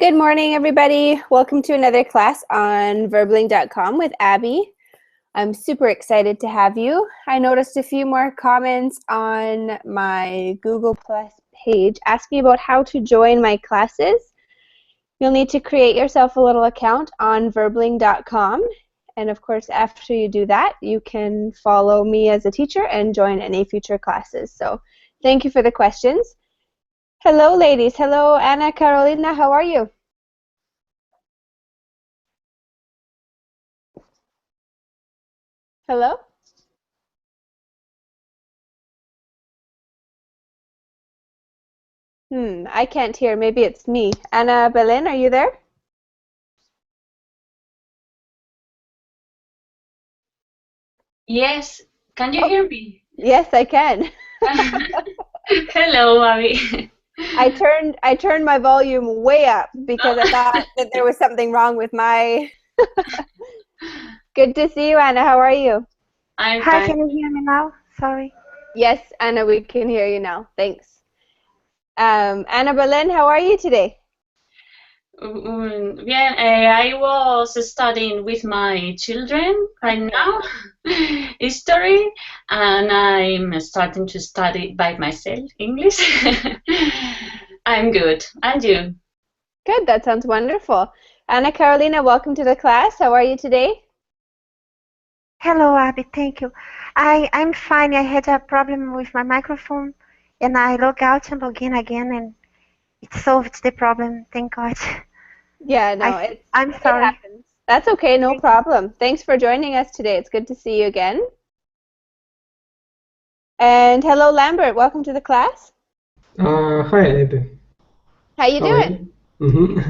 Good morning, everybody. Welcome to another class on verbling.com with Abby. I'm super excited to have you. I noticed a few more comments on my Google Plus page asking about how to join my classes. You'll need to create yourself a little account on verbling.com. And of course, after you do that, you can follow me as a teacher and join any future classes. So thank you for the questions. Hello, ladies. Hello, Anna Carolina. How are you? Hello? I can't hear. Maybe it's me. Anna Belen, are you there? Yes, can you hear me? Yes, I can. Hello, Abby. I turned my volume way up because I thought that there was something wrong with my. Good to see you, Anna. How are you? I'm Hi, fine. can you hear me now? Sorry. Yes, Anna, we can hear you now. Thanks. Anna Belen, how are you today? Yeah, I was studying with my children right now, history, and I'm starting to study by myself English. I'm good. And you? Good, that sounds wonderful. Anna Carolina, welcome to the class. How are you today? Hello, Abby. Thank you. I'm fine. I had a problem with my microphone, and I log out and log in again, and it solved the problem. Thank God. Yeah, no, I'm it sorry. happens. That's okay, no Thank you. problem. Thanks for joining us today. It's good to see you again. And hello, Lambert. Welcome to the class. Hi, Abby. How you How are doing? you?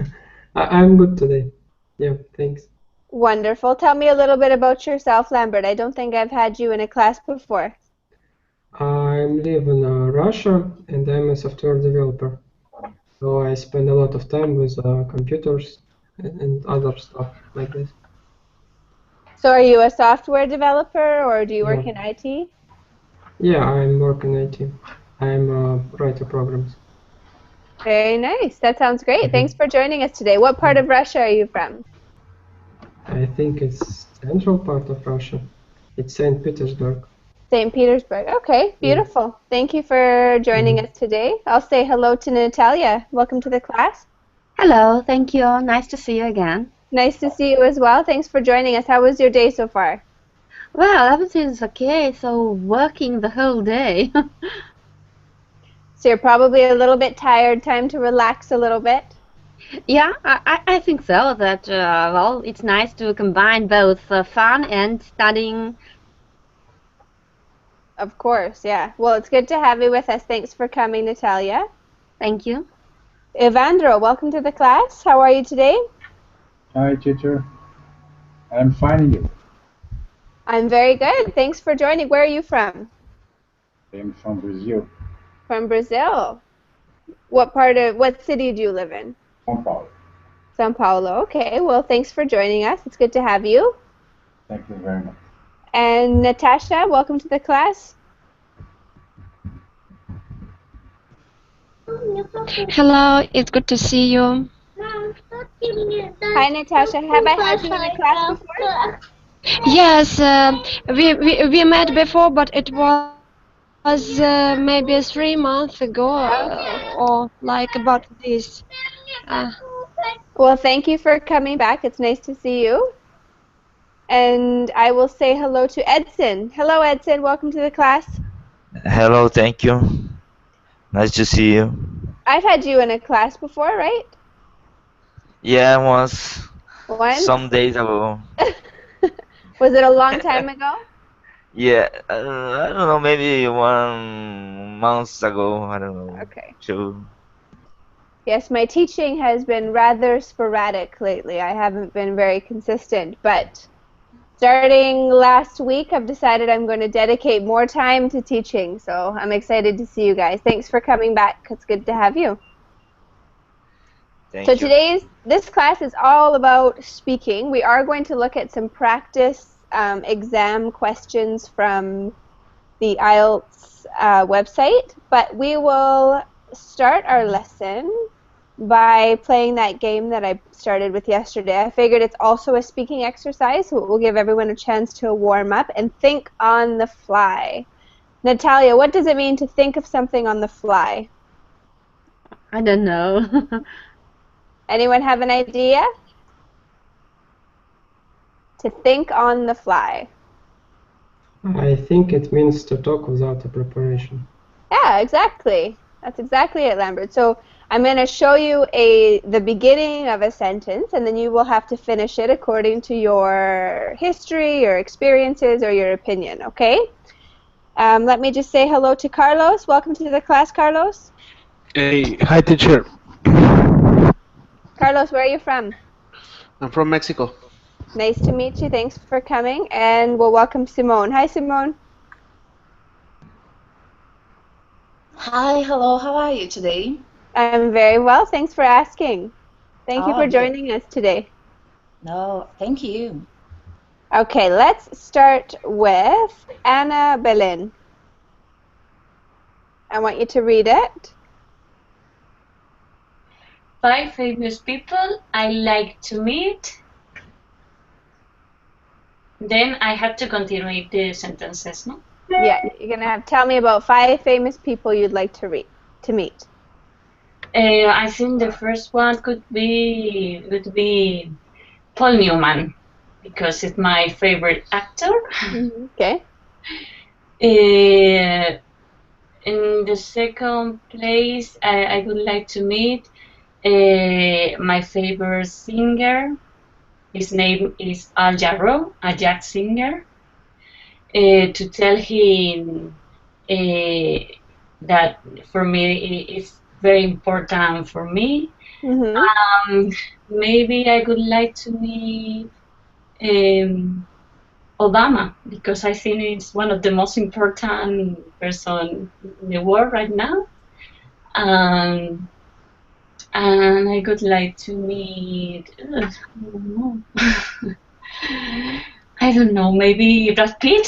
I'm good today. Yeah, thanks. Wonderful. Tell me a little bit about yourself, Lambert. I don't think I've had you in a class before. I live in Russia and I'm a software developer. So I spend a lot of time with computers and other stuff like this. So are you a software developer or do you Yeah, work in IT? yeah, I'm working IT. I'm writer programs. Very nice. That sounds great. Thanks Mhm. for joining us today. What part Yeah. of Russia are you from? I think it's central part of Russia. It's Saint Petersburg. St. Petersburg. Okay, Yeah. beautiful. Thank you for joining Mhm. us today. I'll say hello to Natalia. Welcome to the class. Hello, thank you. Nice to see you again. Nice to see you as well. Thanks for joining us. How was your day so far? Well, everything's okay, so working the whole day. So you're probably a little bit tired. Time to relax a little bit. Yeah, I think so. That, well, it's nice to combine both fun and studying. Of course, yeah. Well, it's good to have you with us. Thanks for coming, Natalia. Thank you. Evandro, welcome to the class. How are you today? Hi, teacher. I'm finding you. I'm very good. Thanks for joining. Where are you from? I'm from Brazil, From Brazil. What city do you live in? São Paulo. São Paulo. Okay, well, thanks for joining us. It's good to have you. Thank you very much. And Natasha, welcome to the class. Hello, it's good to see you. Hi, Natasha. Have I had you in a class before? Yes, we met before, but it was maybe 3 months ago Okay. or like about this. Uh, Well, thank you for coming back. It's nice to see you. And I will say hello to Edson. Hello, Edson. Welcome to the class. Hello, thank you. Nice to see you. I've had you in a class before, right? Yeah, once, Once? some days ago. Was it a long time ago? Yeah, I don't know, maybe 1 month ago. I don't know. Okay. Two. Yes, my teaching has been rather sporadic lately. I haven't been very consistent, but starting last week, I've decided I'm going to dedicate more time to teaching. So I'm excited to see you guys. Thanks for coming back. It's good to have you. So Thank you. this class is all about speaking. We are going to look at some practice exam questions from the IELTS website, but we will start our lesson by playing that game that I started with yesterday. I figured it's also a speaking exercise, so it will give everyone a chance to warm up and think on the fly. Natalia, what does it mean to think of something on the fly? I don't know. Anyone have an idea? To think on the fly. I think it means to talk without a preparation. Yeah, exactly. That's exactly it, Lambert. So I'm going to show you the beginning of a sentence, and then you will have to finish it according to your history, your experiences, or your opinion, okay? Let me just say hello to Carlos. Welcome to the class, Carlos. Hey, hi teacher. Carlos, where are you from? I'm from Mexico. Nice to meet you. Thanks for coming. And we'll welcome Simone. Hi, Simone. Hi, hello, how are you today? I'm very well. Thanks for asking. Thank you Oh, for good. joining us today. No, thank you. Okay, let's start with Anna Belen. I want you to read it. 5 famous people I like to meet. Then I have to continue the sentences, no? Yeah, you're gonna have tell me about 5 famous people you'd like to meet. I think the first one would be Paul Newman because it's my favorite actor. Okay. In the second place, I would like to meet my favorite singer. His name is Al Jarreau, a jazz singer. To tell him that for me it's very important for me. Maybe I would like to meet Obama because I think it's one of the most important person in the world right now. And I would like to meet. I don't know. Maybe Brad Pitt.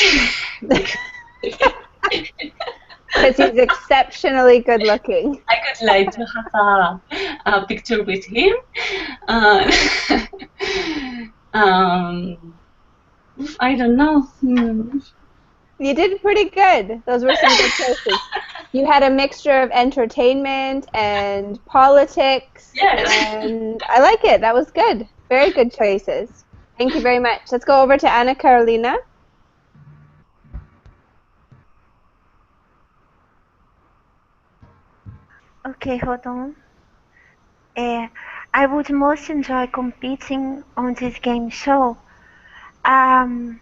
Because he's exceptionally good looking. I would like to have a picture with him. I don't know. You did pretty good. Those were some good choices. You had a mixture of entertainment and politics. Yes. And I like it. That was good. Very good choices. Thank you very much. Let's go over to Anna Carolina. Okay, hold on. I would most enjoy competing on this game show. Um,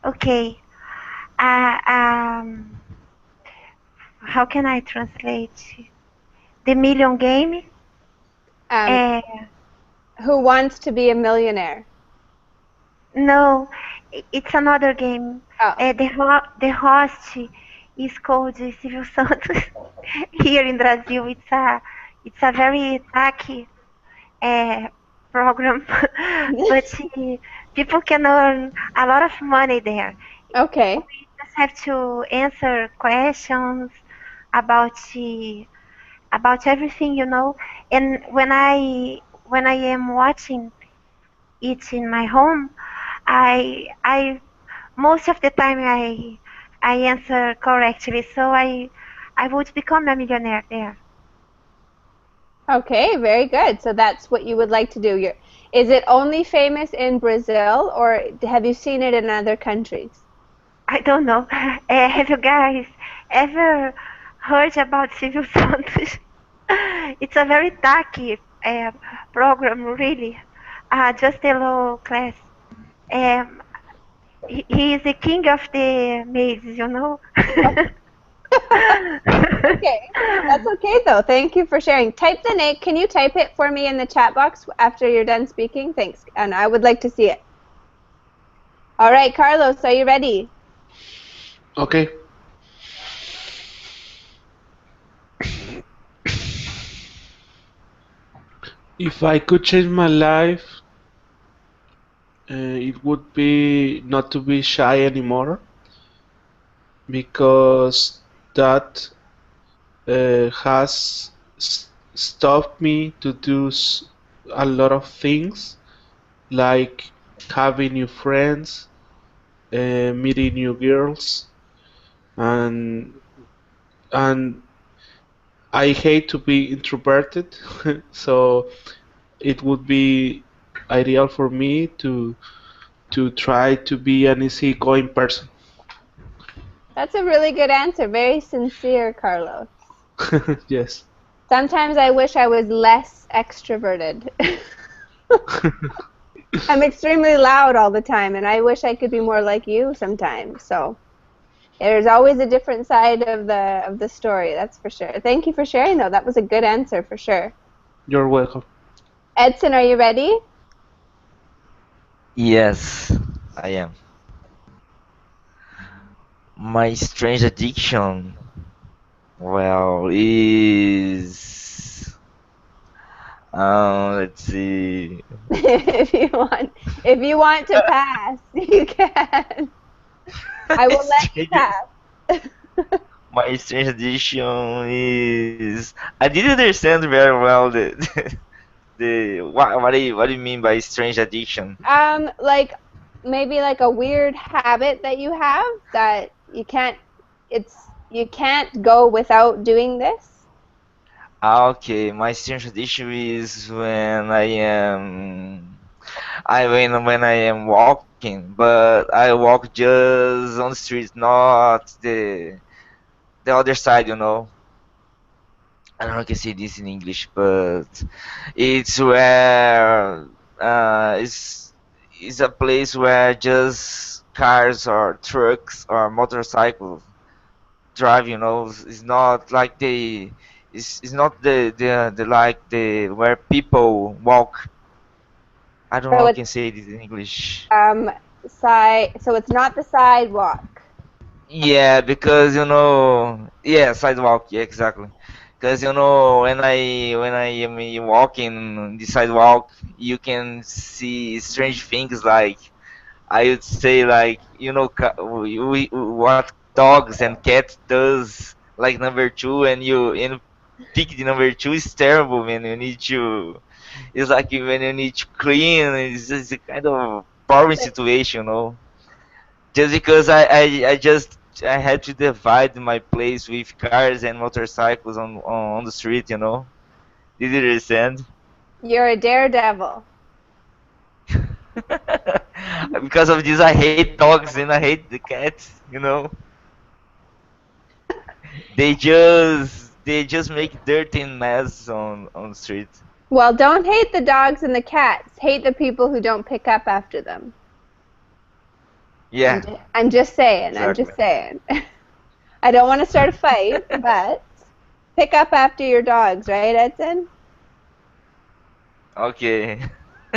okay. How can I translate? The Million Game? Who Wants to Be a Millionaire? No, it's another game. Oh. The host is called Silvio Santos. Here in Brazil, it's a very tacky program, but people can earn a lot of money there. Okay. We just have to answer questions about everything, you know. And when I am watching it in my home, I most of the time I answer correctly, so I would become a millionaire there. Okay, very good. So that's what you would like to do. Is it only famous in Brazil, or have you seen it in other countries? I don't know. Have you guys ever heard about Silvio Santos? It's a very tacky program, really. Just a low class. Um, he is the king of the maids, you know. Okay, that's okay though. Thank you for sharing. Type the name. Can you type it for me in the chat box after you're done speaking? Thanks, and I would like to see it. All right, Carlos, are you ready? Okay. If I could change my life, it would be not to be shy anymore, because that has stop me to do a lot of things like having new friends, meeting new girls, and and I hate to be introverted, so it would be ideal for me to try to be an easygoing person. That's a really good answer. Very sincere, Carlos. Yes. Sometimes I wish I was less extroverted. I'm extremely loud all the time, and I wish I could be more like you sometimes. So there's always a different side of the story, that's for sure. Thank you for sharing, though. That was a good answer for sure. You're welcome. Edson, are you ready? Yes, I am. My strange addiction, well, is let's see. if you want to pass, you can. I will let you pass. My strange addiction is I didn't understand very well the what do you mean by strange addiction? Like maybe like a weird habit that you have that you can't go without doing this. Okay, my strange addiction is when I am walking, but I walk just on the street, not the other side, you know. I don't know if I can say this in English, but it's where it's a place where just cars or trucks or motorcycles drive. You know, it's not like it's not the like the where people walk. I don't know So how I it's can say this in English. so it's not the sidewalk. Yeah, because yeah, sidewalk. Yeah, exactly. Because when I am walking the sidewalk, you can see strange things like I would say like what dogs and cats does like number two, and pick the number two is terrible when you need to. It's like when you need to clean. It's a kind of boring situation, you know. Just because I had to divide my place with cars and motorcycles on the street, you know. Did you understand? You're a daredevil. Because of this, I hate dogs and I hate the cats. You know, they just make dirt and mess on the street. Well, don't hate the dogs and the cats. Hate the people who don't pick up after them. Yeah, I'm just saying. I'm exactly. just saying. I don't want to start a fight, but pick up after your dogs, right, Edson? Okay.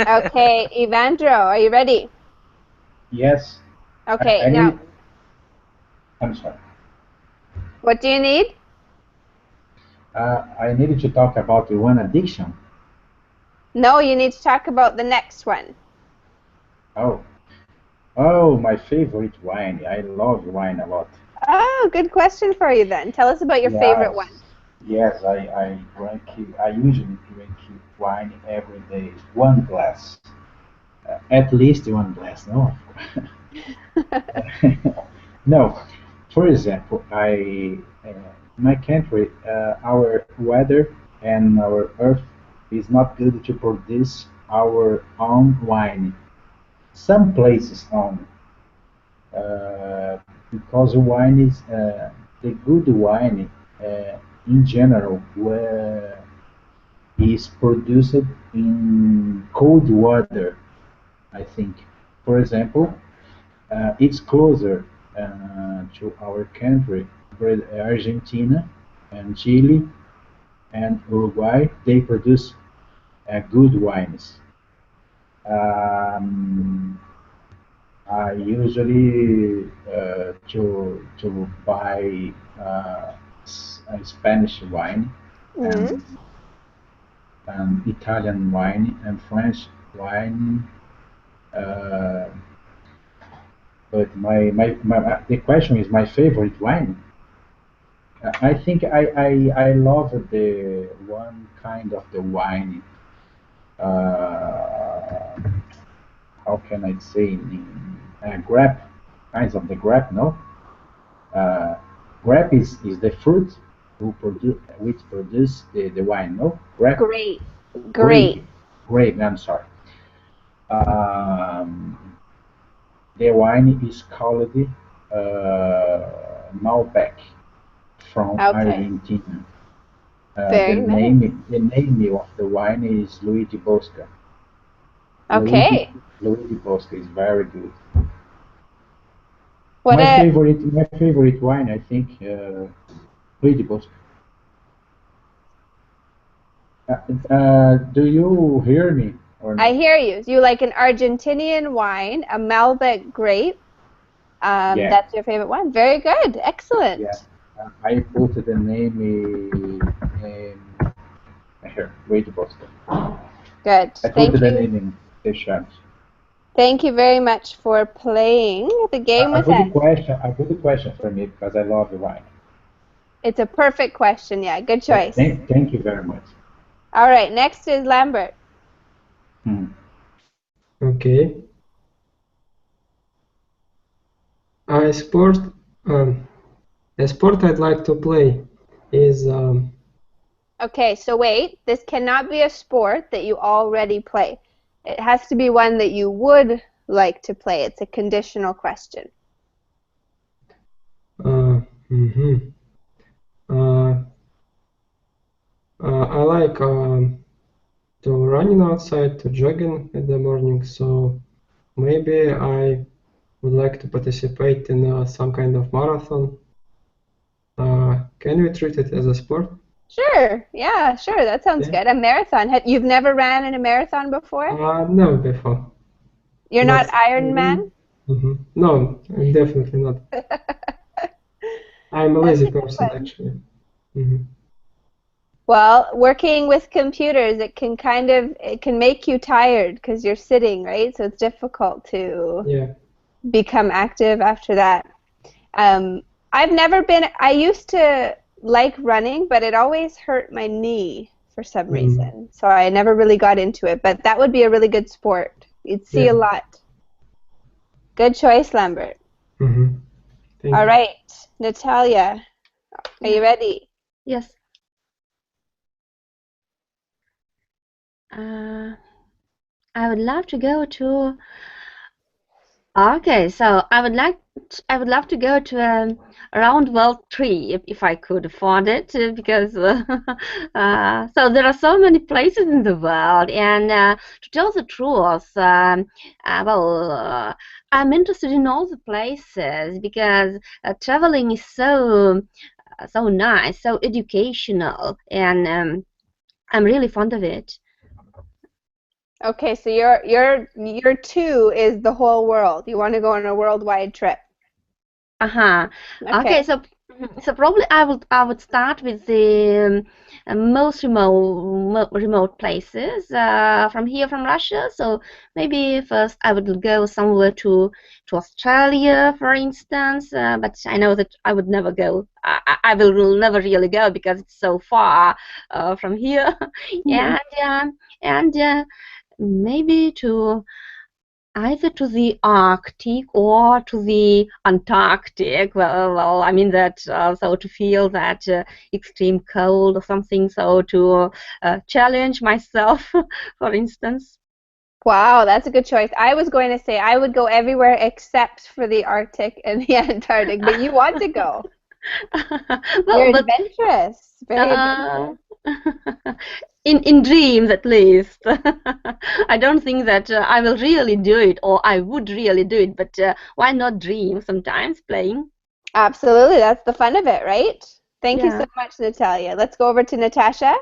Okay, Evandro, are you ready? Yes. Okay, I now, need. I'm sorry. what do you need? I needed to talk about the one addiction. No, you need to talk about the next one. Oh, oh, my favorite wine. I love wine a lot. Oh, good question for you then. Tell us about your favorite Yes, one. yes. I usually drink wine every day. One glass, at least one glass. No, no. For example, my country, our weather and our earth is not good to produce our own wine. Some places only, because wine is the good wine in general is produced in cold water. I think, for example, it's closer to our country, Argentina and Chile and Uruguay. They produce good wines. Um, I usually to buy Spanish wine Mm. and Italian wine and French wine. Uh, but the question is my favorite wine. I think I love the one kind of the wine. Uh, how can I say grape, kinds of the grape, no? Uh, Grape is the fruit which produce the wine, no? Grape, Great. grape, Great. grape. I'm sorry. Um, the wine is called Malbec from Okay. Argentina. Very nice. The name of the wine is Luigi Bosca. Luigi Okay. Luigi Bosca is very good. What a My favorite wine, I think, Luigi Bosca. Do you hear me or I not? hear you. You like an Argentinian wine, a Malbec grape. Yeah, That's your favorite one. Very good. Excellent. yeah. I put the name here, Luigi Bosca. Good. I put Thank the you. name in the chat. Thank you very much for playing the game I with put the us. question. I put the question for me because I love the wine. It's a perfect question. Yeah, good choice. Thank you very much. All right, next is Lambert. Hmm. Okay. I sport um, a sport I'd like to play is Okay, so wait, this cannot be a sport that you already play. It has to be one that you would like to play. It's a conditional question. uh, mhm. uh, I like to running outside, to jogging in the morning. So maybe I would like to participate in some kind of marathon. Can we treat it as a sport? Sure, yeah, sure, that sounds Yeah. good. A marathon. You've never ran in a marathon before? No, before. You're not Not. Iron Man? No, definitely not. I'm a That's lazy a good person, one. actually. Hmm. Well, working with computers, it can make you tired because you're sitting, right? So it's difficult to Yeah. become active after that. Um, I used to like running, but it always hurt my knee for some Mm. reason. So I never really got into it, but that would be a really good sport. You'd see Yeah. a lot. Good choice, Lambert. Hmm. Thank All you. right, Natalia, are you Yeah. ready? Yes. Uh, I would love to go to. Okay, so I would love to go to a round world trip if I could afford it because so there are so many places in the world and to tell the truth, well, I'm interested in all the places because traveling is so nice, so educational, and I'm really fond of it. Okay, so your two is the whole world. You want to go on a worldwide trip. Uh-huh. Okay, Okay. so probably I would start with the most remote places from here from Russia. So maybe first I would go somewhere to Australia, for instance. But I know that I would never go. I will never really go because it's so far from here. Mhm. And maybe to either to the Arctic or to the Antarctic. Well, I mean that so to feel that extreme cold or something. So to challenge myself, for instance. Wow, that's a good choice. I was going to say I would go everywhere except for the Arctic and the Antarctic, but you want to go. You're Well, but adventurous. Very uh, adventurous. in dreams at least. I don't think that I will really do it, or I would really do it. But why not dream sometimes playing? Absolutely. That's the fun of it, right? Thank you so Yeah. much, Natalia. Let's go over to Natasha.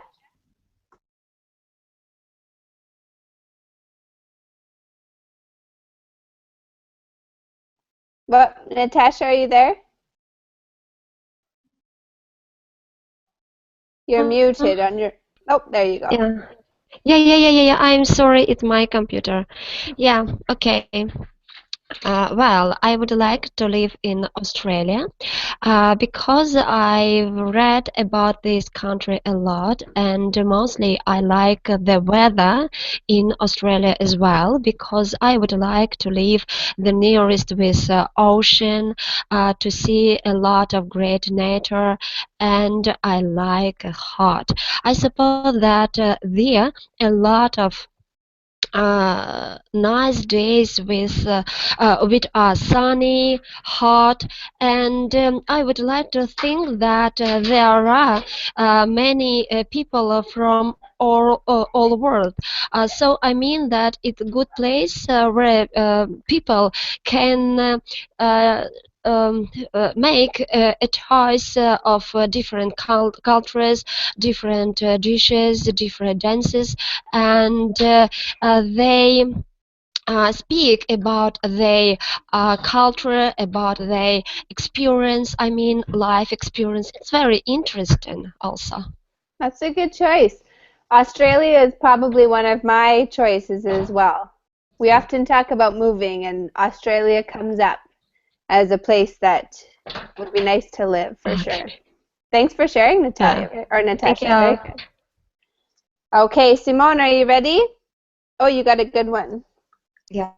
Well, Natasha, are you there? You're Uh, muted on your. Oh, there you go. yeah. Yeah. I'm sorry, it's my computer. Yeah, okay. Well, I would like to live in Australia because I've read about this country a lot, and mostly I like the weather in Australia as well because I would like to live the nearest with ocean to see a lot of great nature, and I like hot. I suppose that there a lot of nice days with sunny, hot, and I would like to think that there are many people from all the world. So I mean that it's a good place where people can uh, make a choice of different cultures, different dishes, different dances, and they speak about their culture, about their experience. I mean, life experience. It's very interesting, also. That's a good choice. Australia is probably one of my choices as well. We often talk about moving, and Australia comes up as a place that would be nice to live for sure. Thanks for sharing, Natalia or Thank Natasha. Very you. good. Okay, Simone, are you ready? Oh, you got a good one. Yeah.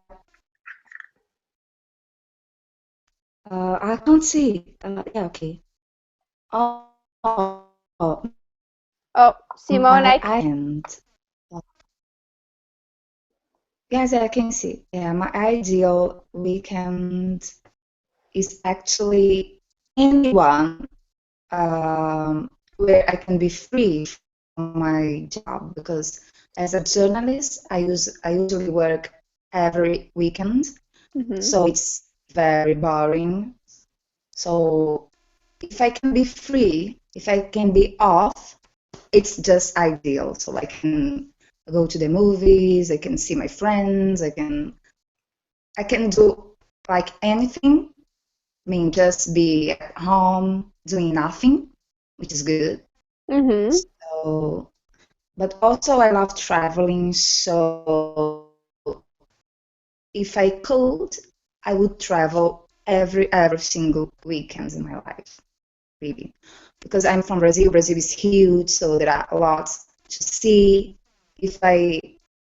I can't see. Yeah, okay. Oh, Oh, Simone, my end. Yes, I can see. Yeah, my ideal weekend is actually anyone where I can be free from my job because as a journalist, I usually work every weekend, so it's very boring. So if I can be free, if I can be off, it's just ideal. So I can go to the movies, I can see my friends, I can do like anything. I mean, just be at home doing nothing, which is good. So, but also I love traveling. So if I could, I would travel every single weekend in my life, really, because I'm from Brazil. Brazil is huge, so there are lots to see. If I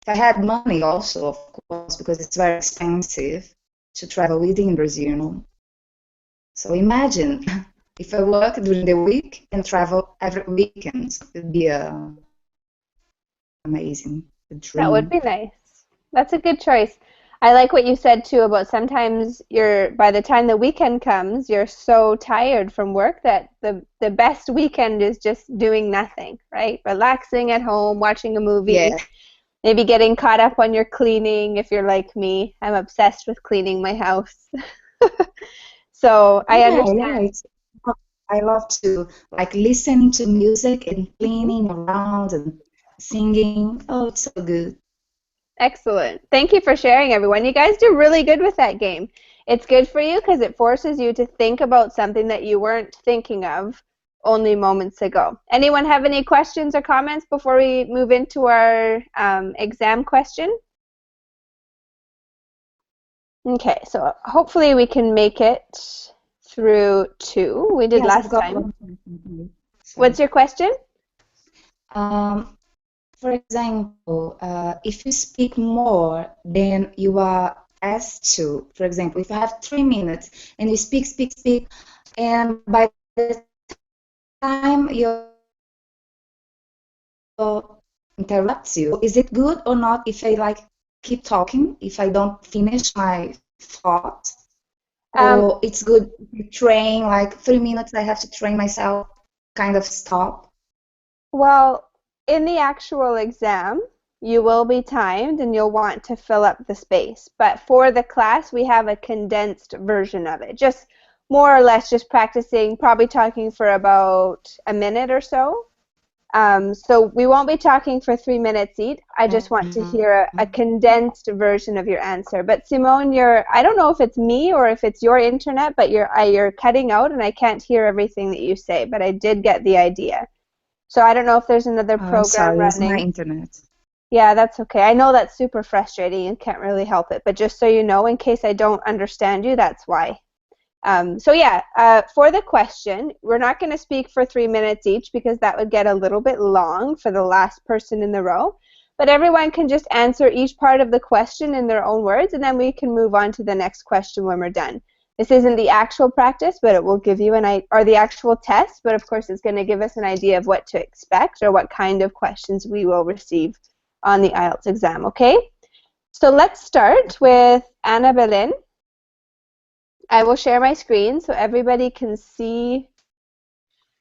had money, also, of course, because it's very expensive to travel within Brazil, you know. So imagine if I work during the week and travel every weekend, it would be amazing, a that would dream. be nice. That's a good choice. I like what you said too about sometimes by the time the weekend comes, you're so tired from work that the best weekend is just doing nothing, right? Relaxing at home, watching a movie, Yeah. maybe getting caught up on your cleaning if you're like me. I'm obsessed with cleaning my house. So I Yeah, understand. I love to like listening to music and cleaning around and singing. Oh, it's so good. Excellent. Thank you for sharing, everyone. You guys do really good with that game. It's good for you because it forces you to think about something that you weren't thinking of only moments ago. Anyone have any questions or comments before we move into our exam question? Okay, so hopefully we can make it through 2. We did Yes, I've last got time. one question. Sorry. What's your question? For example, if you speak more than you are asked to, for example, if you have 3 minutes and you speak, and by the time you interrupt you, is it good or not if I like keep talking, if I don't finish my thought? Or it's good if you train like 3 minutes, I have to train myself, kind of stop? Well, in the actual exam, you will be timed and you'll want to fill up the space. But for the class, we have a condensed version of it. Just more or less just practicing, probably talking for about a minute or so. So we won't be talking for 3 minutes each. I just want to hear a condensed version of your answer. But Simone, I don't know if it's me or if it's your internet, but you're cutting out and I can't hear everything that you say, but I did get the idea. So I don't know if there's another I'm program sorry, it's my running. internet. Yeah, that's okay. I know that's super frustrating and can't really help it, but just so you know, in case I don't understand you, that's why. So yeah, for the question, we're not going to speak for 3 minutes each because that would get a little bit long for the last person in the row. But everyone can just answer each part of the question in their own words, and then we can move on to the next question when we're done. This isn't the actual practice, but it will give you or the actual test, but of course it's going to give us an idea of what to expect or what kind of questions we will receive on the IELTS exam, okay? So let's start with Ana Belén. I will share my screen so everybody can see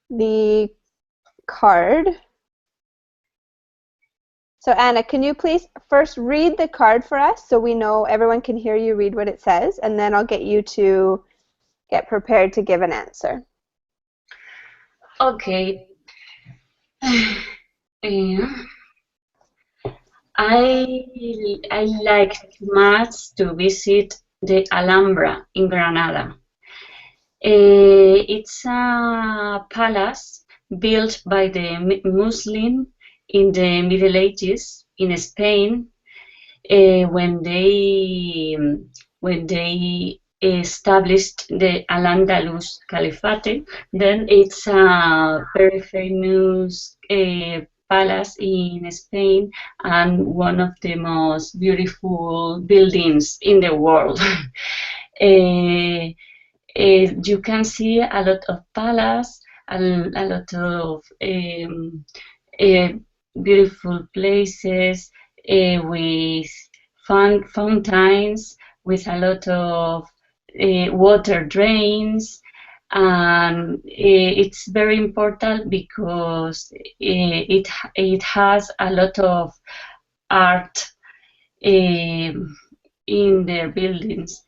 the card. So Anna, can you please first read the card for us so we know everyone can hear you read what it says, and then I'll get you to get prepared to give an answer. Okay. I like much to visit the Alhambra in Granada. It's a palace built by the Muslim in the Middle Ages in Spain when they established the Al-Andalus Caliphate. Then it's a very famous palace in Spain and one of the most beautiful buildings in the world. You can see a lot of palace, a lot of beautiful places with fountains, with a lot of water drains, and it's very important because it has a lot of art in their buildings.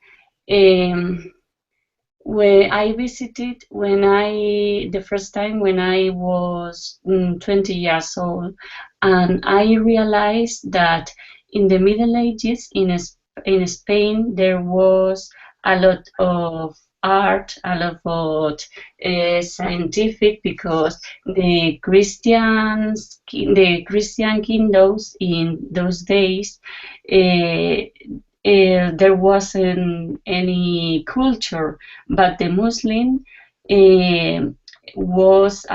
When I visited the first time when I was 20 years old, and I realized that in the Middle Ages in Spain there was a lot of art, a lot of scientific, because the Christian kingdoms in those days there wasn't any culture, but the Muslim was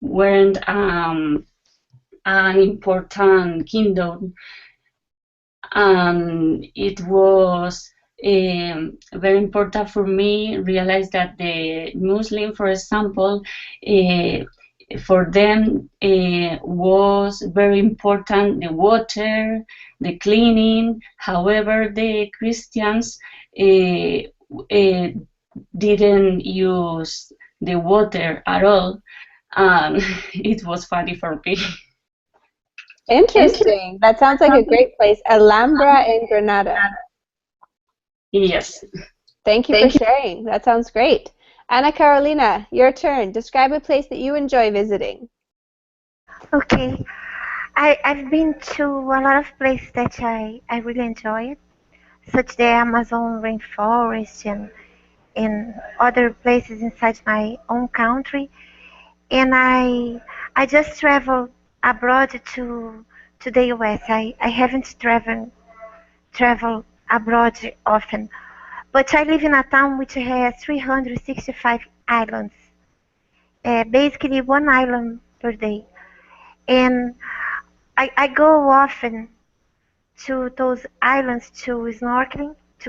weren't an important kingdom, and it was very important for me realize that the Muslim, for example, for them was very important the water, the cleaning. However, the Christians didn't use the water at all, and it was funny for me. Interesting. That sounds like a great place. Alhambra in Granada. Yes. Thank you for sharing. That sounds great. Ana Carolina, your turn. Describe a place that you enjoy visiting. Okay, I've been to a lot of places that I really enjoyed, such the Amazon rainforest and other places inside my own country. And I just traveled abroad to the US. I haven't traveled abroad often, but I live in a town which has 365 islands, basically one island per day. And I go often to those islands to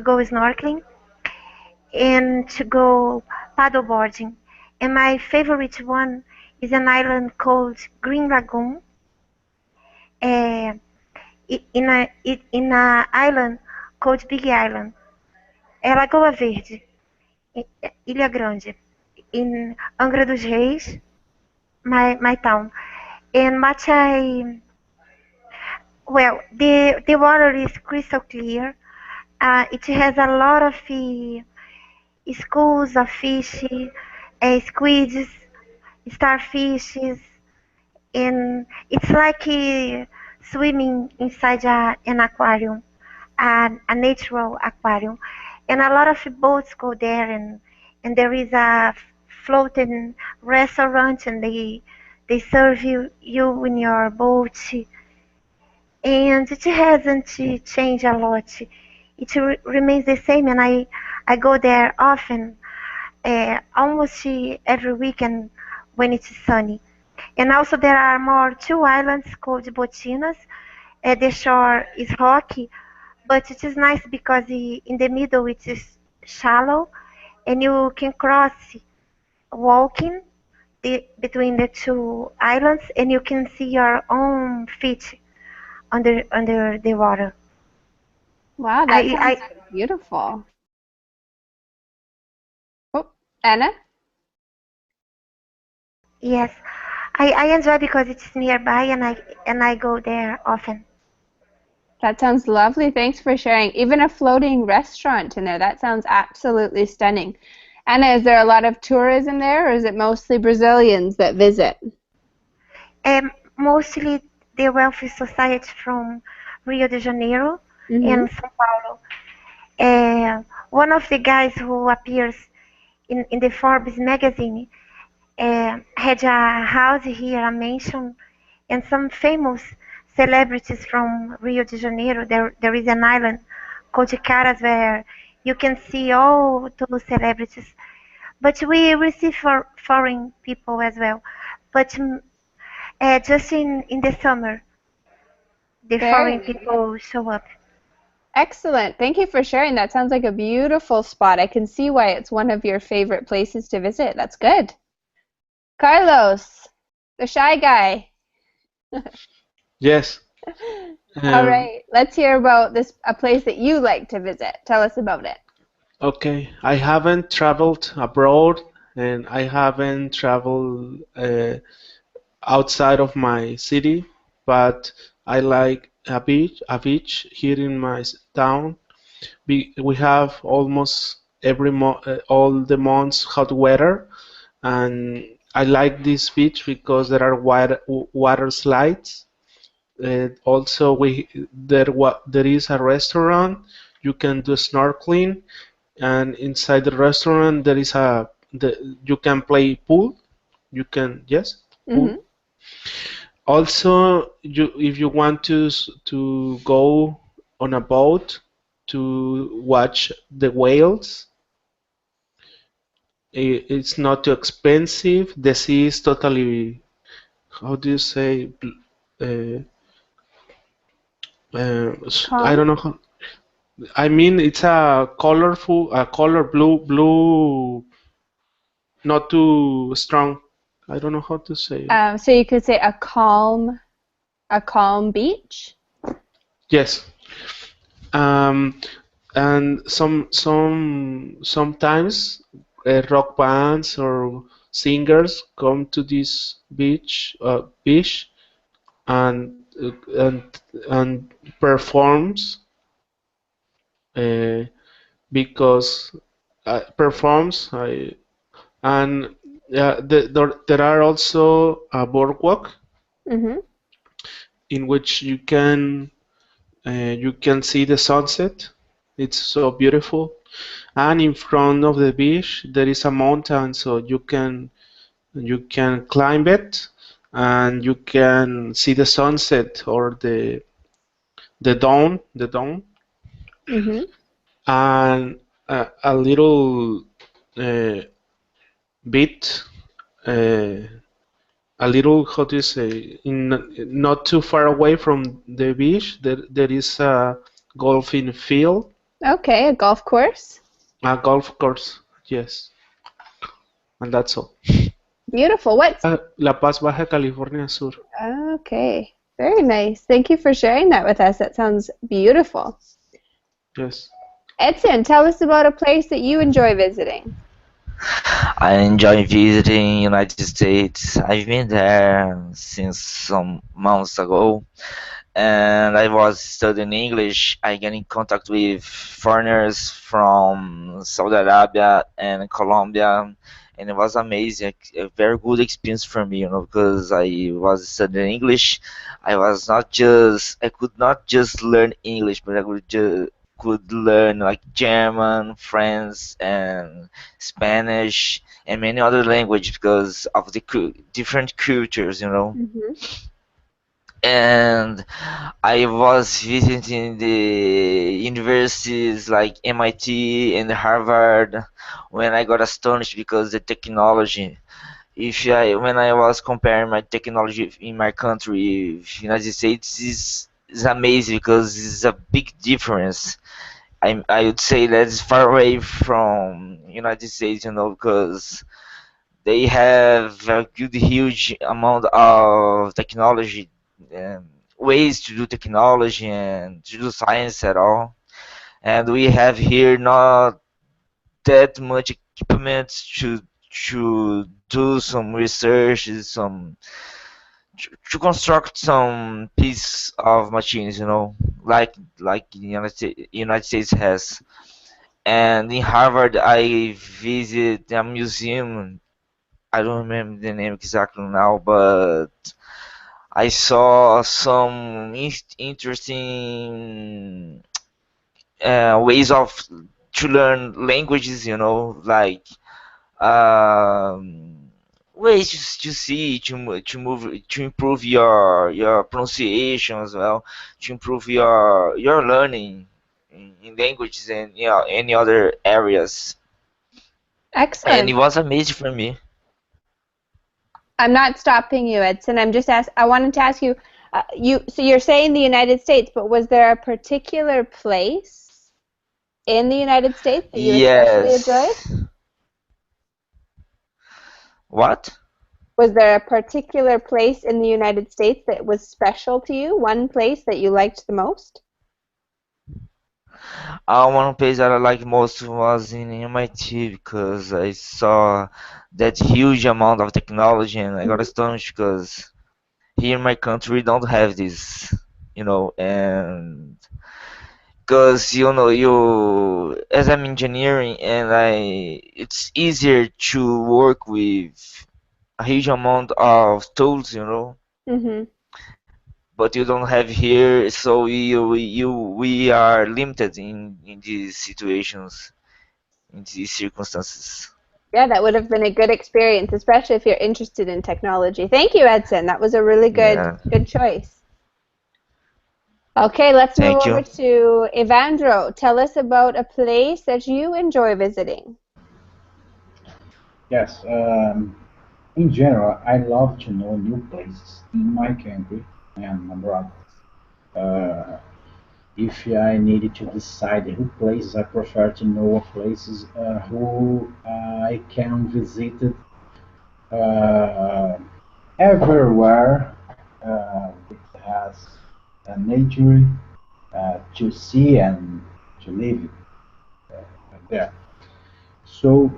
go snorkeling, and to go paddleboarding. And my favorite one is an island called Green Lagoon, uh, in a island called Big Island, Lagoa Verde, Ilha Grande, in Angra dos Reis, my town. And the water is crystal clear. It has a lot of schools of fish, squids, starfishes, and it's like swimming inside an aquarium, a natural aquarium. And a lot of boats go there, and there is a floating restaurant, and they serve you in your boat and it hasn't changed a lot. It remains the same, and I go there often, almost every weekend when it's sunny. And also there are more two islands called Botinas. The shore is rocky, but it is nice because in the middle it is shallow, and you can cross walking between the two islands, and you can see your own feet under the water. Wow, that sounds beautiful. Oh, Anna? Yes, I enjoy because it's nearby, and I go there often. That sounds lovely. Thanks for sharing. Even a floating restaurant in there. That sounds absolutely stunning. Anna, is there a lot of tourism there, or is it mostly Brazilians that visit? Mostly the wealthy society from Rio de Janeiro and São Paulo. One of the guys who appears in the Forbes magazine had a house here, a mansion, and some famous celebrities from Rio de Janeiro. There is an island called Caras where you can see all those celebrities. But we receive foreign people as well. But just in the summer, the foreign people show up. Excellent. Thank you for sharing. That sounds like a beautiful spot. I can see why it's one of your favorite places to visit. That's good. Carlos, the shy guy. Yes. All right. Let's hear about a place that you like to visit. Tell us about it. Okay, I haven't traveled abroad and I haven't traveled outside of my city, but I like a beach here in my town. We have almost all the months hot weather, and I like this beach because there are water slides. Also, there is a restaurant. You can do snorkeling, and inside the restaurant there is you can play pool. You can, yes, pool. Also, if you want to go on a boat to watch the whales, it's not too expensive. The sea is totally, how do you say, uh, I don't know how. I mean, it's a color blue, not too strong. I don't know how to say it. So you could say a calm beach. Yes. And sometimes rock bands or singers come to this beach and and performs uh, because performs and there are also a boardwalk in which you can see the sunset. It's so beautiful. And in front of the beach there is a mountain, so you can climb it and you can see the sunset or the dawn, and a little uh, bit uh, a little, how do you say, not too far away from the beach there is a golfing field. Okay, a golf course. A golf course, yes. And that's all. Beautiful. What's La Paz, Baja California Sur. Okay, very nice. Thank you for sharing that with us. That sounds beautiful. Yes. Edson, tell us about a place that you enjoy visiting. I enjoy visiting United States. I've been there since some months ago, and I was studying English. I get in contact with foreigners from Saudi Arabia and Colombia, and it was amazing. A very good experience for me, because I was studying English. I could not just learn English, but I could learn like German, French, and Spanish, and many other languages because of the different cultures. and I was visiting the universities like MIT and Harvard when I got astonished because the technology. If I when I was comparing my technology in my country, with United States is amazing because it's a big difference. I would say that it's far away from United States, because they have a good, huge amount of technology and ways to do technology and to do science at all. And we have here not that much equipment to do some research, to construct some piece of machines, like the United States has. And in Harvard, I visit a museum. I don't remember the name exactly now, but I saw some interesting ways of to learn languages. Like um, ways to see to move to improve your pronunciation as well, to improve your learning in languages and any other areas. And it Excellent. was amazing for me. I'm not stopping you, Edson. I wanted to ask you, so you're saying the United States, but was there a particular place in the United States that you especially enjoyed? Yes. What? Was there a particular place in the United States that was special to you? One place that you liked the most? One place that I like most was in MIT because I saw that huge amount of technology and I got astonished because here in my country we don't have this, and because you as I'm engineering and it's easier to work with a huge amount of tools, Mm-hmm. but you don't have here, so we are limited in these situations, in these circumstances. Yeah, that would have been a good experience, especially if you're interested in technology. Thank you, Edson. That was a really good Yeah, choice. Okay, let's move thank over you. to Evandro. Tell us about a place that you enjoy visiting. Yes, in general, I love to know new places in my country and abroad. Uh, if I needed to decide who places, I prefer to know places who I can visit uh, everywhere. It has nature to see and to live there. So,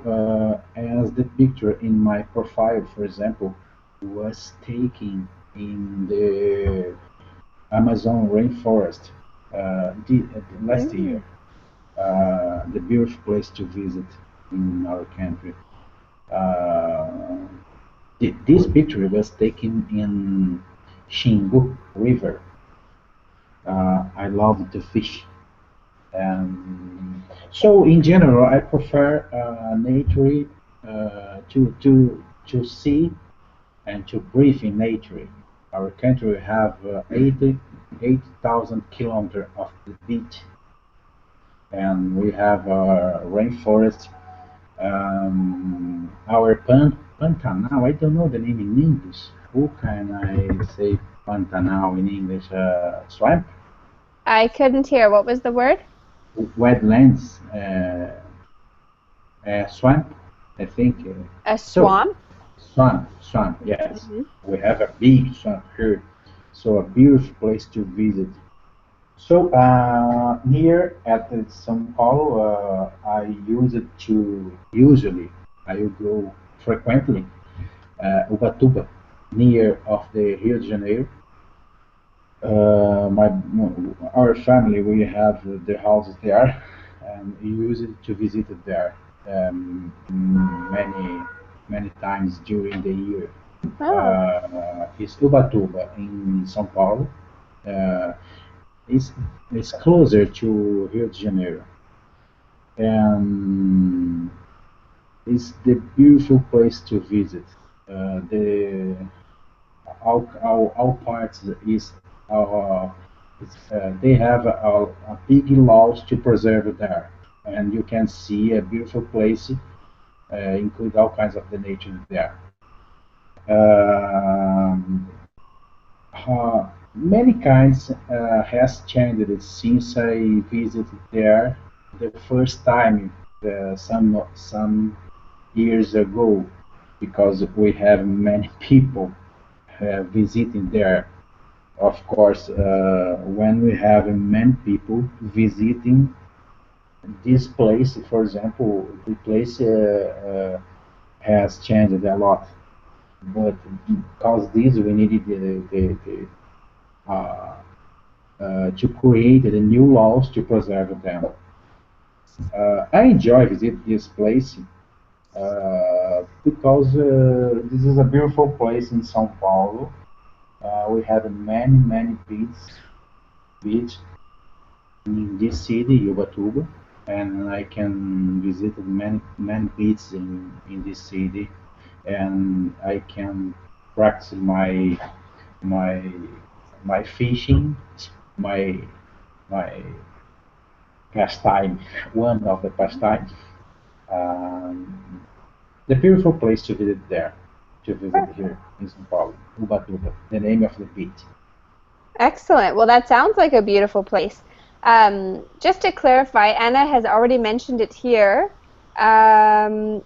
as the picture in my profile, for example, was taken in the Amazon rainforest last year, Mm. the beautiful place to visit in our country. Uh, this picture was taken in Xingu River. I love to fish. So in general, I prefer nature to see and to breathe in nature. Our country have 80,000 kilometers of the beach, and we have rainforest. Our Pantanal, I don't know the name in English. Who can I say Pantanal in English? Swamp, I couldn't hear. What was the word? wetlands. Swamp, I think. A So, swamp? swamp, yes. Hmm. We have a big swamp here, so a beautiful place to visit. So, here at São Paulo, I use it to usually I will go frequently Ubatuba, near of the Rio de Janeiro. My our family we have the houses there, and we use it to visit it there many times during the year. Oh, It's Ubatuba in São Paulo. Uh, it's it's closer to Rio de Janeiro, and it's the beautiful place to visit. The all parts is they have a big laws to preserve there, and you can see a beautiful place, include all kinds of the nature there. Um, Many kinds has changed since I visited there the first time some years ago, because we have many people visiting there. Of course, when we have many people visiting this place, for example, the place has changed a lot. But because this, we needed uh, to create the new laws to preserve them. I enjoy visit this place because this is a beautiful place in São Paulo. We have many beach in this city, Ubatuba, and I can visit many beaches in this city, and I can practice my my fishing, my my pastime, one of the pastimes. Um, the beautiful place to visit there, to visit here in São Paulo, Ubatuba, the name of the beach. Excellent. Well, that sounds like a beautiful place. Just to clarify, Anna has already mentioned it here.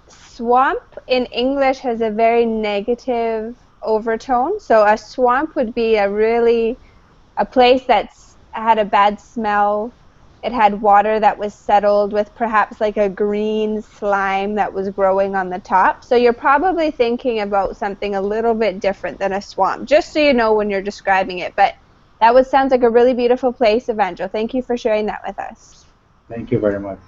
Swamp in English has a very negative overtone. So a swamp would be a place that's had a bad smell. It had water that was settled with perhaps like a green slime that was growing on the top. So you're probably thinking about something a little bit different than a swamp, just so you know when you're describing it. But that sounds like a really beautiful place, Evangel. Thank you for sharing that with us. Thank you very much.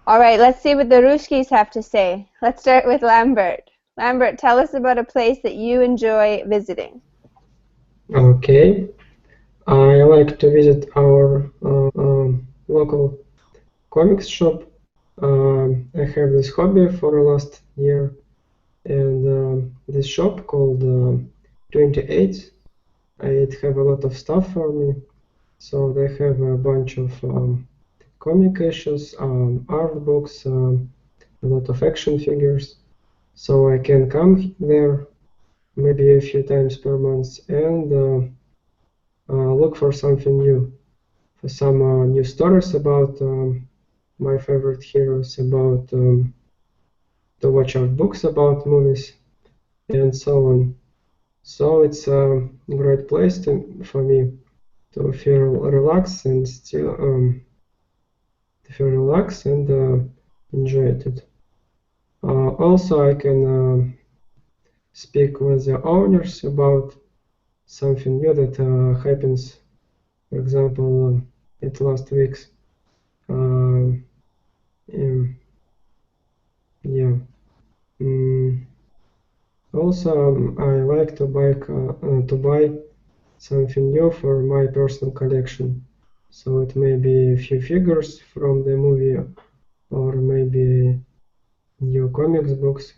All right, let's see what the Ruskis have to say. Let's start with Lambert. Lambert, tell us about a place that you enjoy visiting. Okay, I like to visit our local comics shop. I have this hobby for the last year, and this shop called 28, it have a lot of stuff for me. So they have a bunch of comic issues, art books, a lot of action figures. So I can come there maybe a few times per month and look for something new, for some new stories about my favorite heroes, about to watch out books about movies, and so on. So it's a great place for me to feel relaxed and still enjoy it. Also, I can speak with the owners about something new that happens. For example, it last week's. Yeah. Also, I like to buy something new for my personal collection. So it may be a few figures from the movie, or maybe new comics books.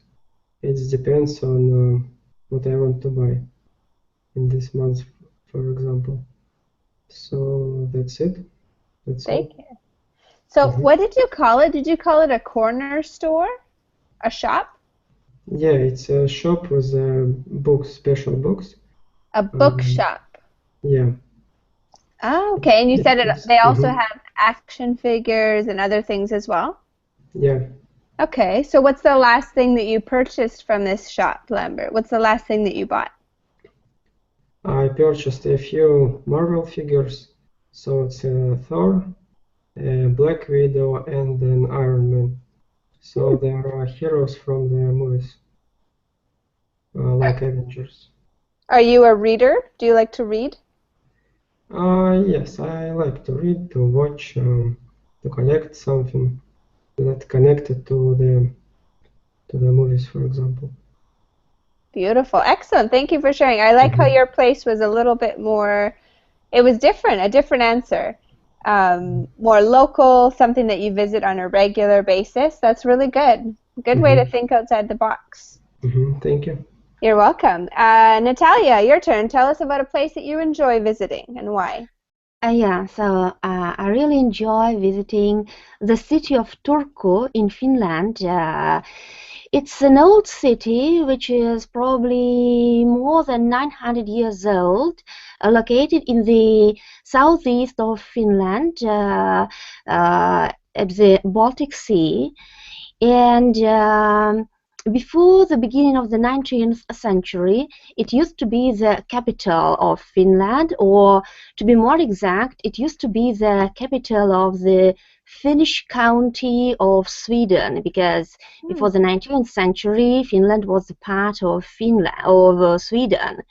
It depends on what I want to buy in this month, for example. So that's it. That's all. Thank you. So what did you call it? Did you call it a corner store? A shop? Yeah, it's a shop with books, special books. A bookshop. Yeah. Oh, okay. And you said they also have action figures and other things as well? Yeah. Okay. So what's the last thing that you purchased from this shop, Lambert? What's the last thing that you bought? I purchased a few Marvel figures. So it's Thor, Black Widow, and an Iron Man. So they are heroes from the movies, like Avengers. Are you a reader? Do you like to read? Yes, I like to read, to watch, to collect something that connected to the movies, for example. Beautiful. Excellent. Thank you for sharing. I like how your place was a little bit more, it was different, a different answer. More local, something that you visit on a regular basis. That's really good. Good way to think outside the box. Thank you. You're welcome. Natalia, your turn. Tell us about a place that you enjoy visiting and why. Yeah, so I really enjoy visiting the city of Turku in Finland. It's an old city which is probably more than 900 years old, located in the southeast of Finland at the Baltic Sea. And before the beginning of the 19th century, it used to be the capital of Finland, or to be more exact, it used to be the capital of the Finnish county of Sweden, because before the 19th century, Finland was a part of Sweden.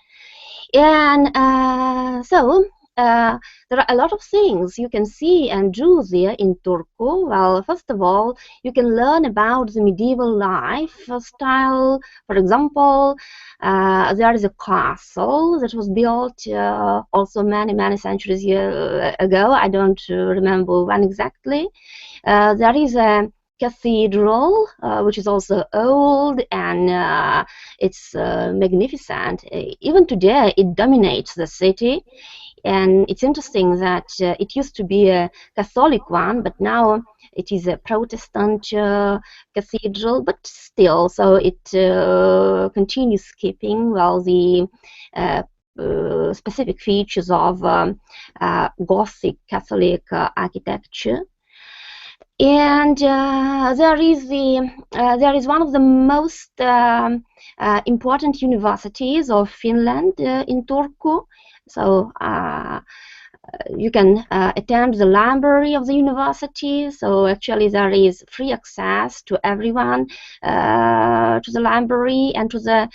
And so there are a lot of things you can see and do there in Turku. Well, first of all, you can learn about the medieval lifestyle. For example, there is a castle that was built also many centuries ago. I don't remember when exactly. There is a cathedral, which is also old, and it's magnificent. Even today, it dominates the city. And it's interesting that it used to be a Catholic one, but now it is a Protestant cathedral, but still, so it continues keeping, well, the specific features of Gothic Catholic architecture. And there is one of the most important universities of Finland in Turku. So you can attend the library of the university. So actually there is free access to everyone to the library and to the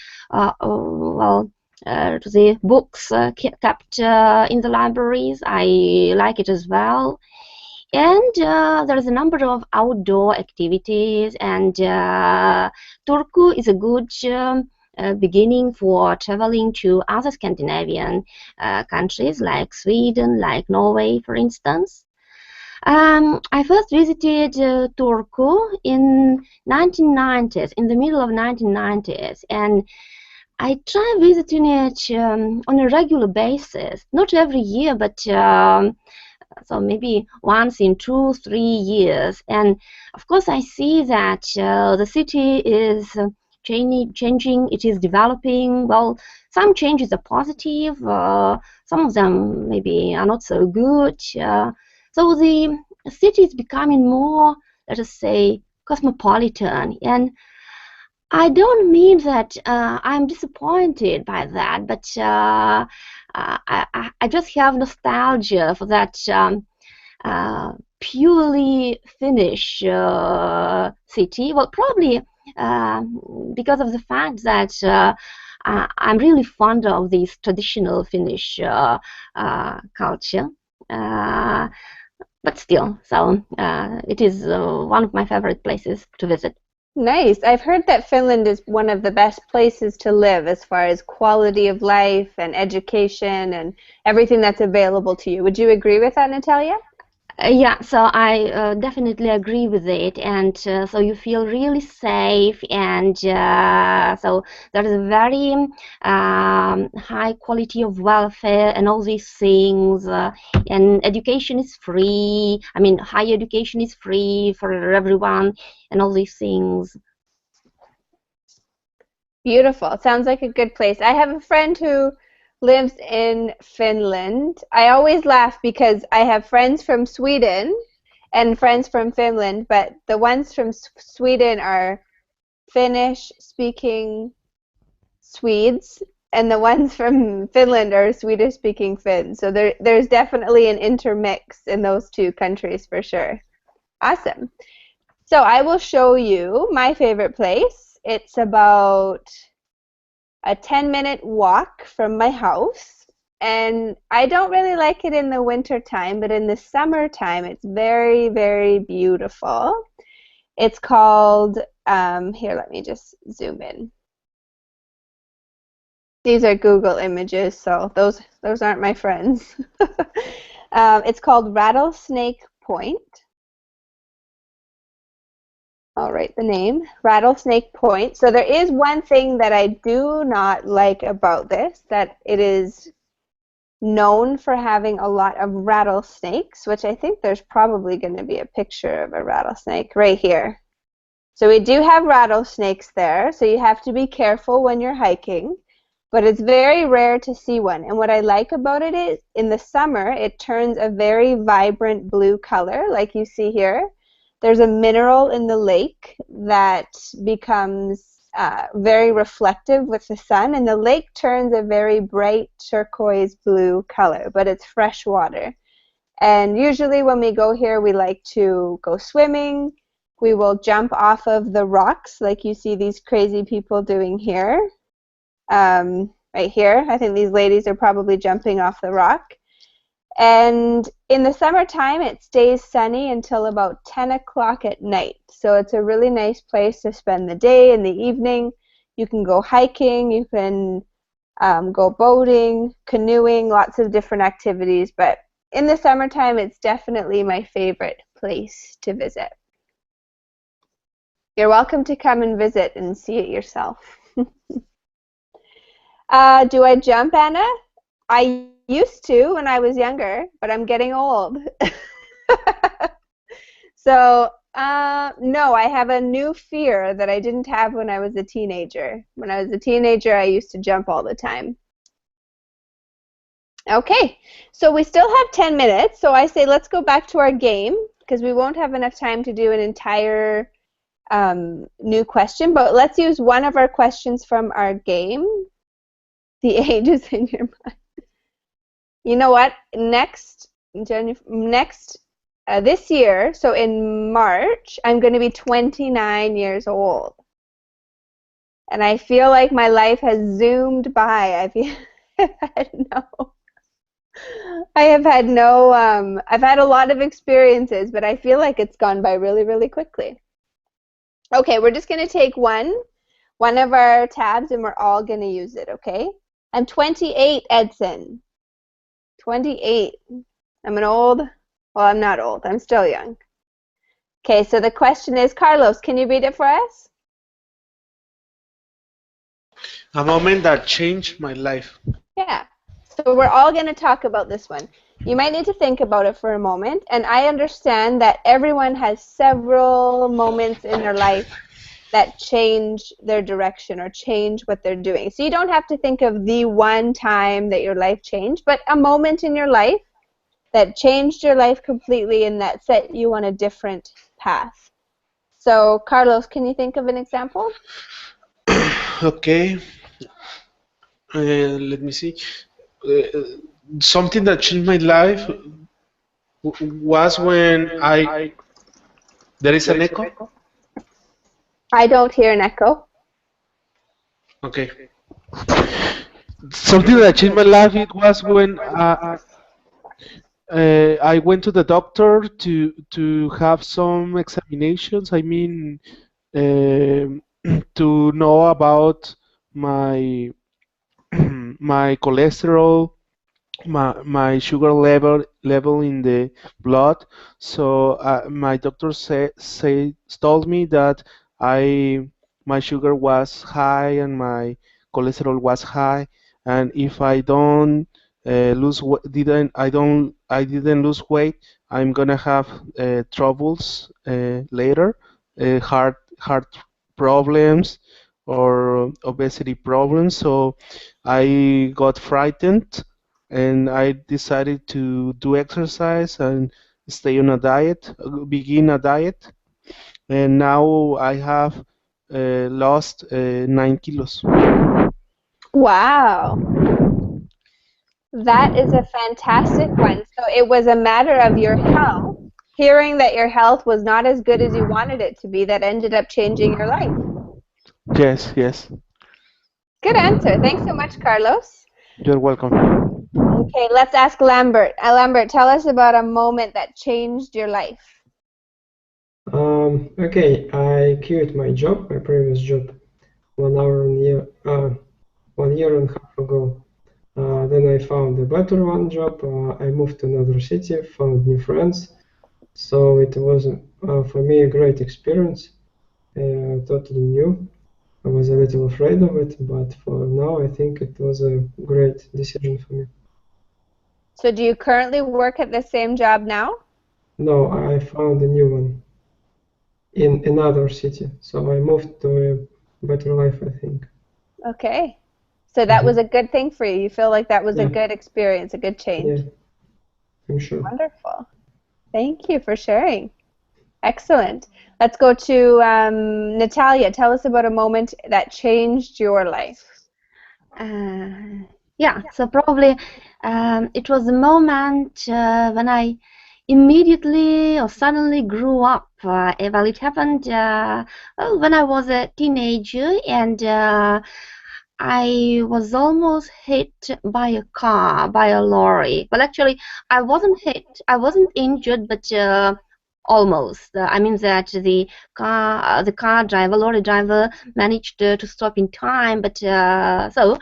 to the books kept in the libraries. I like it as well. And there is a number of outdoor activities, and Turku is a good beginning for traveling to other Scandinavian countries like Sweden, like Norway, for instance. I first visited Turku in 1990s, in the middle of 1990s, and I try visiting it on a regular basis, not every year, but so maybe once in 2-3 years. And of course, I see that the city is changing, it is developing. Well, some changes are positive, some of them maybe are not so good. So the city is becoming more, let us say, cosmopolitan. And I don't mean that I'm disappointed by that, but I just have nostalgia for that purely Finnish city. Well, probably because of the fact that I'm really fond of this traditional Finnish culture. But still, so it is one of my favorite places to visit. Nice. I've heard that Finland is one of the best places to live as far as quality of life and education and everything that's available to you. Would you agree with that, Natalia? Yeah, so I definitely agree with it, and so you feel really safe, and so there is a very high quality of welfare and all these things, and education is free. I mean, higher education is free for everyone, and all these things. Beautiful. Sounds like a good place. I have a friend who lives in Finland. I always laugh because I have friends from Sweden and friends from Finland, but the ones from Sweden are Finnish-speaking Swedes, and the ones from Finland are Swedish-speaking Finns. So there's definitely an intermix in those two countries for sure. Awesome. So I will show you my favorite place. It's about a 10-minute walk from my house, and I don't really like it in the winter time, but in the summertime it's very beautiful. It's called here, let me just zoom in. These are Google images, so those aren't my friends. It's called Rattlesnake Point. I'll write the name, Rattlesnake Point. So there is one thing that I do not like about this, that it is known for having a lot of rattlesnakes, which I think there's probably going to be a picture of a rattlesnake right here. So we do have rattlesnakes there, so you have to be careful when you're hiking, but it's very rare to see one. And what I like about it is in the summer, it turns a very vibrant blue color, like you see here. There's a mineral in the lake that becomes very reflective with the sun, and the lake turns a very bright turquoise blue color, but it's fresh water. And usually when we go here, we like to go swimming. We will jump off of the rocks like you see these crazy people doing here. Right here, I think these ladies are probably jumping off the rock. And in the summertime, it stays sunny until about 10 o'clock at night. So it's a really nice place to spend the day and the evening. You can go hiking, you can go boating, canoeing, lots of different activities. But in the summertime, it's definitely my favorite place to visit. You're welcome to come and visit and see it yourself. Do I jump, Anna? I used to when I was younger, but I'm getting old. So, no, I have a new fear that I didn't have when I was a teenager. When I was a teenager, I used to jump all the time. Okay, so we still have 10 minutes, so I say let's go back to our game because we won't have enough time to do an entire new question, but let's use one of our questions from our game. The age is in your mind. You know what? Next, this year, so in March, I'm going to be 29 years old. And I feel like my life has zoomed by. I've had a lot of experiences, but I feel like it's gone by really, really quickly. Okay, we're just going to take one of our tabs, and we're all going to use it, okay? I'm 28, Edson. 28. I'm not old. I'm still young. Okay, so the question is, Carlos, can you read it for us? A moment that changed my life. Yeah. So we're all going to talk about this one. You might need to think about it for a moment, and I understand that everyone has several moments in their life that change their direction or change what they're doing. So you don't have to think of the one time that your life changed, but a moment in your life that changed your life completely and that set you on a different path. So, Carlos, can you think of an example? Okay. Let me see. Something that changed my life was when I. There is an echo? I don't hear an echo. Okay. Something that changed my life, it was when I went to the doctor to have some examinations. I mean, to know about my my cholesterol, my sugar level in the blood. So my doctor told me that I my sugar was high and my cholesterol was high, and if I don't I didn't lose weight, I'm gonna have troubles later, heart problems or obesity problems. So I got frightened and I decided to do exercise and stay on a diet, begin a diet, and now I have lost 9 kilos. Wow. That is a fantastic one. So it was a matter of your health, hearing that your health was not as good as you wanted it to be, that ended up changing your life. Yes, yes. Good answer. Thanks so much, Carlos. You're welcome. Okay, let's ask Lambert. Lambert, tell us about a moment that changed your life. Okay, I quit my job, my previous job, 1 year and a half ago. Then I found a better one job. I moved to another city, found new friends. So it was for me a great experience. totally new. I was a little afraid of it, but for now I think it was a great decision for me. So do you currently work at the same job now? No, I found a new one in another city, so I moved to a better life, I think. Okay. So that was a good thing for you. You feel like that was a Yeah. good experience, a good change. Yeah, I'm sure. Wonderful. Thank you for sharing. Excellent. Let's go to Natalia. Tell us about a moment that changed your life. Yeah, so probably it was a moment when I immediately or suddenly grew up. Well, it happened well, when I was a teenager, and I was almost hit by a car, by a lorry. Well, actually, I wasn't hit, I wasn't injured, but almost. I mean that the car driver, lorry driver, managed to stop in time, but so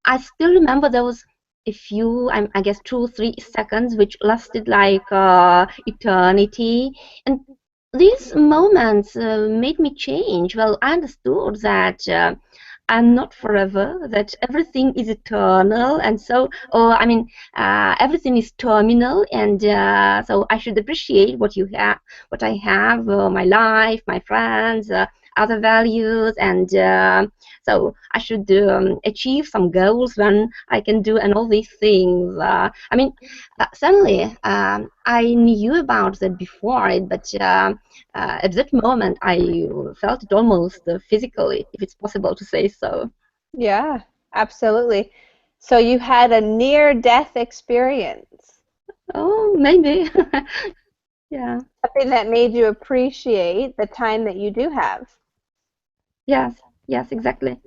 I still remember there was a few, I guess 2 3 seconds, which lasted like eternity, and these moments made me change. Well, I understood that I'm not forever, that everything is eternal, and so, I mean, everything is terminal, and so I should appreciate what you have, what I have, my life, my friends, other values, and so I should achieve some goals when I can do and all these things. I mean, suddenly I knew about that before it, but at that moment I felt it almost physically, if it's possible to say so. Yeah, absolutely. So you had a near-death experience. Oh, maybe. Yeah. Something that made you appreciate the time that you do have. Yes, yes, exactly.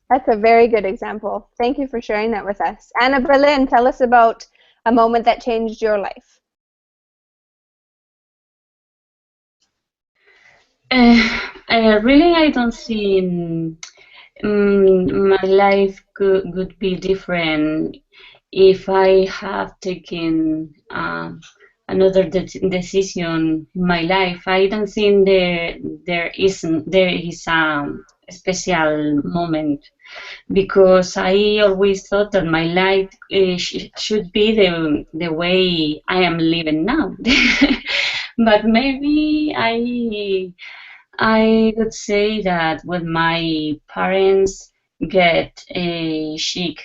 That's a very good example. Thank you for sharing that with us. Anna Berlin, tell us about a moment that changed your life. Really, I don't see my life could be different if I have taken another decision in my life. I don't think there is a special moment, because I always thought that my life should be the way I am living now. But maybe I would say that when my parents get sick,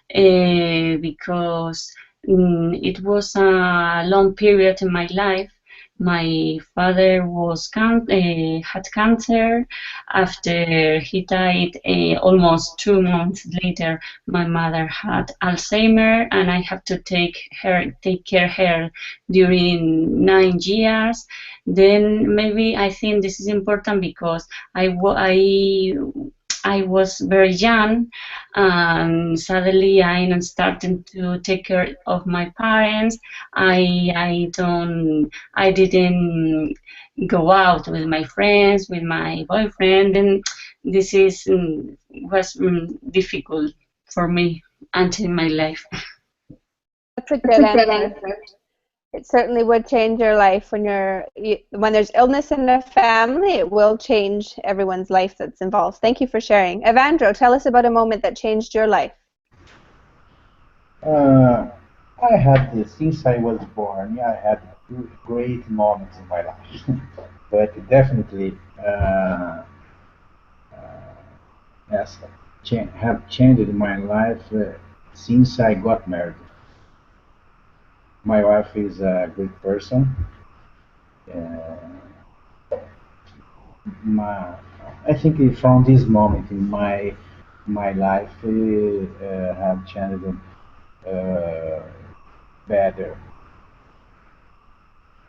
because it was a long period in my life. My father had cancer. After he died, almost 2 months later, my mother had Alzheimer, and I have to take care her during 9 years. Then maybe I think this is important because I was very young, and suddenly I'm starting to take care of my parents. I didn't go out with my friends, with my boyfriend, and this was difficult for me until my life. That's a good answer. It certainly would change your life when when there's illness in a family. It will change everyone's life that's involved. Thank you for sharing. Evandro, tell us about a moment that changed your life. I had since I was born, yeah, I had great moments in my life, but definitely yes, have changed my life since I got married. My wife is a great person. Uh, my, I think from this moment in my life have changed uh, better.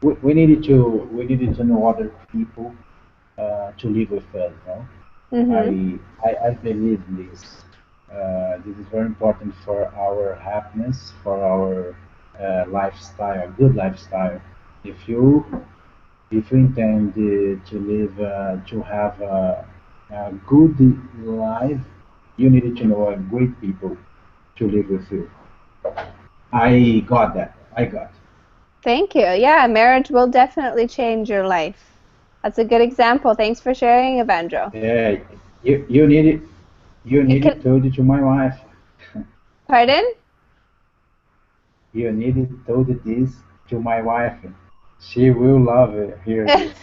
We needed to know other people to live with us. No? Mm-hmm. I believe in this. This is very important for our happiness, for our lifestyle, good lifestyle. If you if you intend to live to have a good life, you need to know great people to live with you. I got that. I got. Thank you. Yeah, marriage will definitely change your life. That's a good example. Thanks for sharing, Evandro. Yeah, you need it. You You need can, it told it to my wife. pardon? You need it told this to my wife. She will love it, hear this.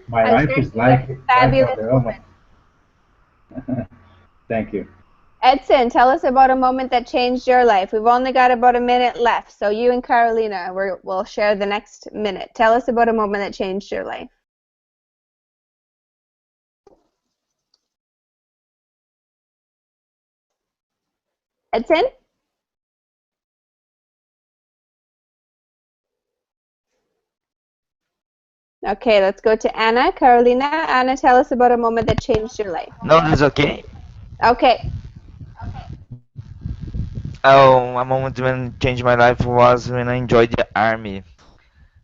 My I'm wife sure is she's a like a fabulous drama. woman. Thank you. Edson, tell us about a moment that changed your life. We've only got about a minute left, so you and Carolina we'll share the next minute. Tell us about a moment that changed your life. Edson? Okay, let's go to Anna. Carolina, Anna, tell us about a moment that changed your life. No, that's okay. Okay. Oh, a moment when changed my life was when I enjoyed the army.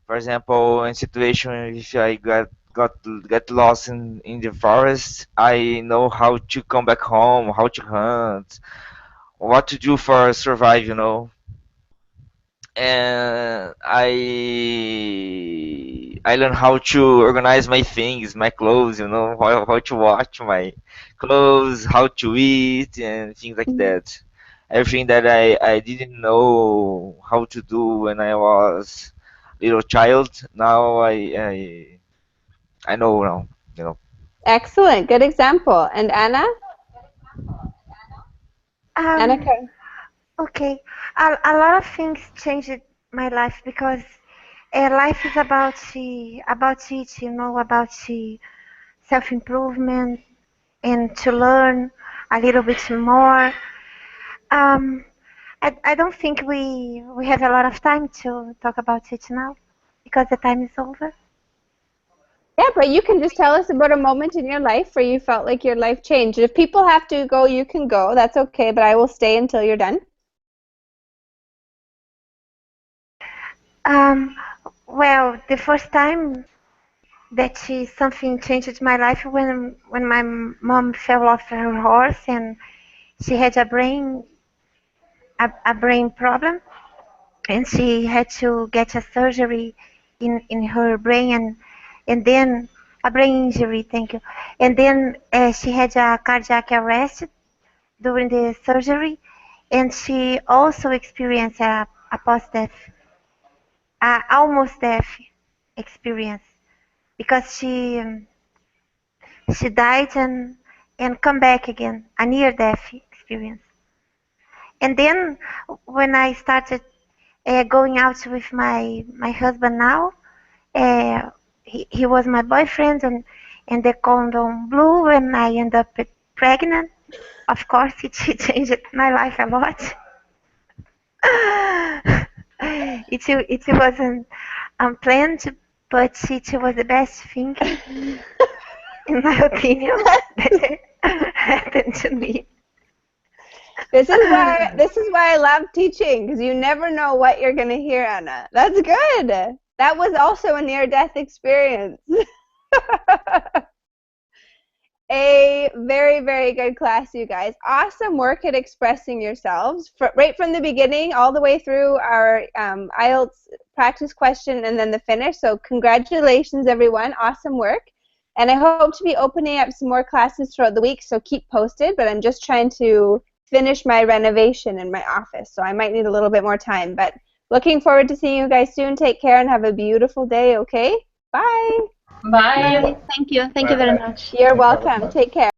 For example, in situation if I get lost in the forest, I know how to come back home, how to hunt, what to do for survive, you know. And I learned how to organize my things, my clothes, you know, how to watch my clothes, how to eat, and things like that. Everything that I didn't know how to do when I was little child, now I know now, you know. Excellent. Good example. And Anna? Anna? Um, okay. A lot of things changed my life because life is about it, you know, about self-improvement and to learn a little bit more. Um, I don't think we have a lot of time to talk about it now because the time is over. Yeah, but you can just tell us about a moment in your life where you felt like your life changed. If people have to go, you can go. That's okay, but I will stay until you're done. Um, well, the first time that something changed my life when my mom fell off her horse and she had a brain problem and she had to get a surgery in her brain and then a brain injury, thank you, and then she had a cardiac arrest during the surgery and she also experienced a post-death, almost death experience because she died and come back again, a near death experience. And then when I started going out with my husband now, uh, he was my boyfriend and the condom blew and I ended up pregnant. Of course, it changed my life a lot. It wasn't unplanned, but it was the best thing, in my opinion, that happened to me. This is why I love teaching, because you never know what you're going to hear, Anna. That's good. That was also a near-death experience. A very, very good class, you guys. Awesome work at expressing yourselves, right from the beginning all the way through our IELTS practice question and then the finish. So congratulations, everyone. Awesome work. And I hope to be opening up some more classes throughout the week, so keep posted. But I'm just trying to finish my renovation in my office, so I might need a little bit more time. But looking forward to seeing you guys soon. Take care and have a beautiful day, okay? Bye. Bye. Thank you. Thank you very much. You're Thank you very welcome. much. Take care.